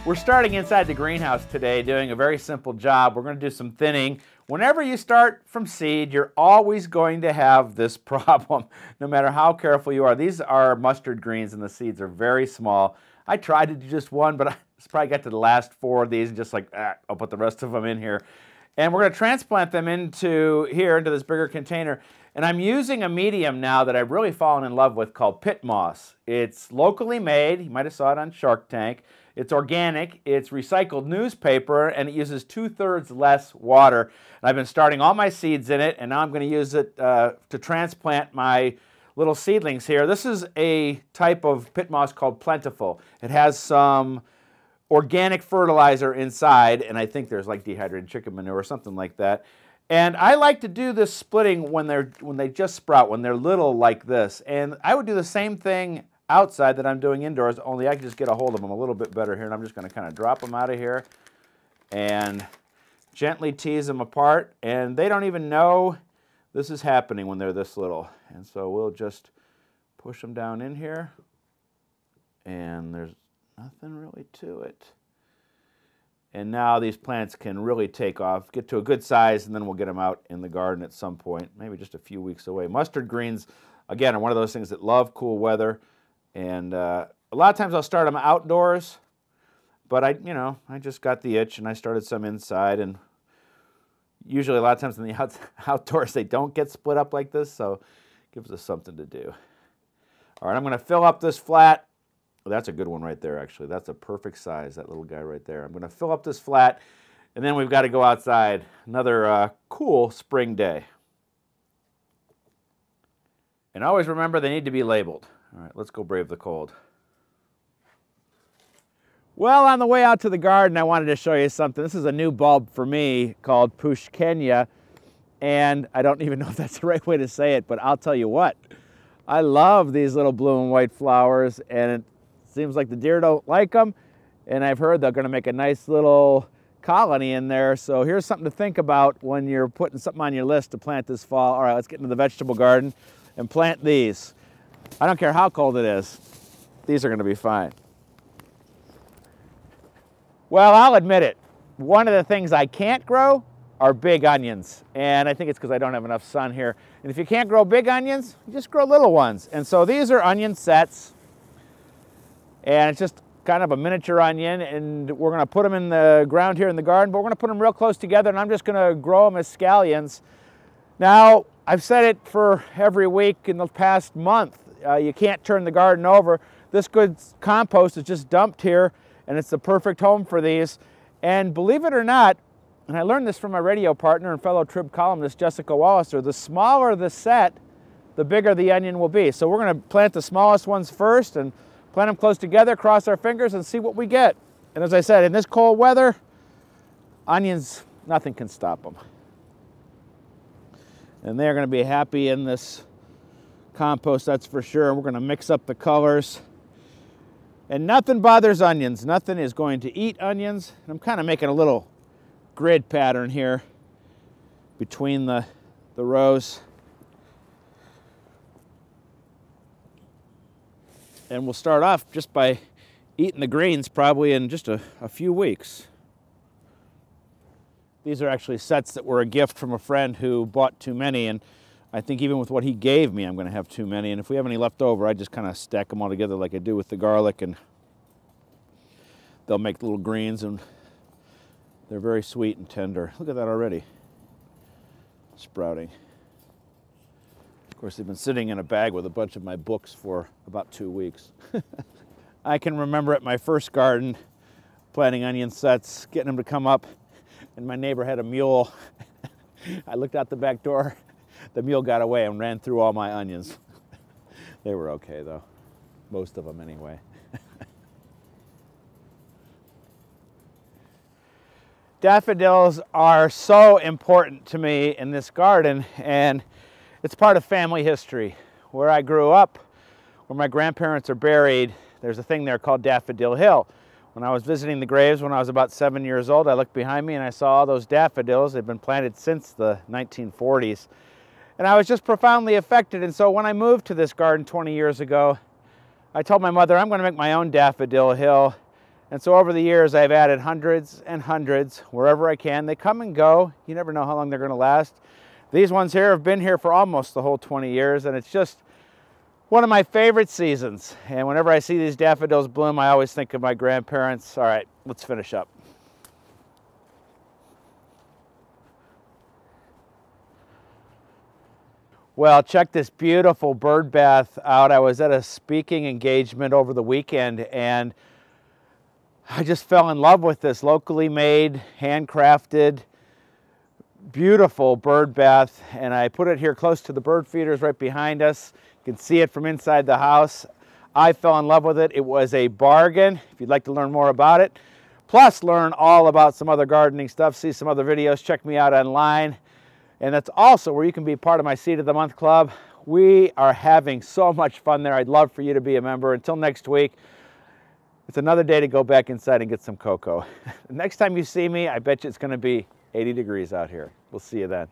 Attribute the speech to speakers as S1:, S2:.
S1: We're starting inside the greenhouse today, doing a very simple job. We're going to do some thinning. Whenever you start from seed, you're always going to have this problem, no matter how careful you are. These are mustard greens and the seeds are very small. I tried to do just one, but I probably got to the last 4 of these and just like, I'll put the rest of them in here. And we're going to transplant them into here, into this bigger container. And I'm using a medium now that I've really fallen in love with called pit moss. It's locally made. You might have saw it on Shark Tank. It's organic, it's recycled newspaper, and it uses 2/3 less water. And I've been starting all my seeds in it, and now I'm going to use it to transplant my little seedlings here. This is a type of pit moss called Plentiful. It has some organic fertilizer inside, and I think there's like dehydrated chicken manure or something like that. And I like to do this splitting when they just sprout, when they're little like this. And I would do the same thing outside that I'm doing indoors, only I can just get a hold of them a little bit better here. And I'm just going to kind of drop them out of here and gently tease them apart. And they don't even know this is happening when they're this little. And so we'll just push them down in here. And there's nothing really to it. And now these plants can really take off, get to a good size, and then we'll get them out in the garden at some point, maybe just a few weeks away. Mustard greens, again, are one of those things that love cool weather. And a lot of times I'll start them outdoors, but I just got the itch and I started some inside. And usually a lot of times in the outdoors they don't get split up like this, so it gives us something to do. All right, I'm going to fill up this flat. Well, that's a good one right there, actually. That's a perfect size, that little guy right there. I'm going to fill up this flat, and then we've got to go outside. Another cool spring day. And always remember they need to be labeled. All right, let's go brave the cold. Well, on the way out to the garden, I wanted to show you something. This is a new bulb for me called Pushkenya, and I don't even know if that's the right way to say it, but I'll tell you what. I love these little blue and white flowers, and it seems like the deer don't like them, and I've heard they're going to make a nice little colony in there. So here's something to think about when you're putting something on your list to plant this fall. All right, let's get into the vegetable garden and plant these. I don't care how cold it is. These are going to be fine. Well, I'll admit it. One of the things I can't grow are big onions. And I think it's because I don't have enough sun here. And if you can't grow big onions, you just grow little ones. And so these are onion sets. And it's just kind of a miniature onion. And we're going to put them in the ground here in the garden. But we're going to put them real close together. And I'm just going to grow them as scallions. Now, I've said it for every week in the past month. You can't turn the garden over. This good compost is just dumped here, and it's the perfect home for these. And believe it or not, and I learned this from my radio partner and fellow Trib columnist Jessica Walliser, the smaller the set, the bigger the onion will be. So we're going to plant the smallest ones first and plant them close together, cross our fingers, and see what we get. And as I said, in this cold weather, onions, nothing can stop them. And they're going to be happy in this compost, that's for sure. We're going to mix up the colors. And nothing bothers onions. Nothing is going to eat onions. And I'm kind of making a little grid pattern here between the rows. And we'll start off just by eating the greens probably in just a few weeks. These are actually sets that were a gift from a friend who bought too many, and I think even with what he gave me, I'm going to have too many. And if we have any left over, I just kind of stack them all together like I do with the garlic, and they'll make little greens, and they're very sweet and tender. Look at that already, sprouting. Of course, they've been sitting in a bag with a bunch of my books for about 2 weeks. I can remember at my first garden, planting onion sets, getting them to come up, and my neighbor had a mule. I looked out the back door. The mule got away and ran through all my onions. They were okay, though. Most of them, anyway. Daffodils are so important to me in this garden, and it's part of family history. Where I grew up, where my grandparents are buried, there's a thing there called Daffodil Hill. When I was visiting the graves when I was about 7 years old, I looked behind me and I saw all those daffodils. They've been planted since the 1940s. And I was just profoundly affected. And so when I moved to this garden 20 years ago, I told my mother, I'm going to make my own Daffodil Hill. And so over the years, I've added hundreds and hundreds wherever I can. They come and go. You never know how long they're going to last. These ones here have been here for almost the whole 20 years, and it's just one of my favorite seasons. And whenever I see these daffodils bloom, I always think of my grandparents. All right, let's finish up. Well, check this beautiful bird bath out. I was at a speaking engagement over the weekend, and I just fell in love with this locally made, handcrafted, beautiful bird bath. And I put it here close to the bird feeders right behind us. You can see it from inside the house. I fell in love with it. It was a bargain. If you'd like to learn more about it, plus learn all about some other gardening stuff, see some other videos, check me out online. And that's also where you can be part of my Seed of the Month Club. We are having so much fun there. I'd love for you to be a member. Until next week, it's another day to go back inside and get some cocoa. Next time you see me, I bet you it's going to be 80 degrees out here. We'll see you then.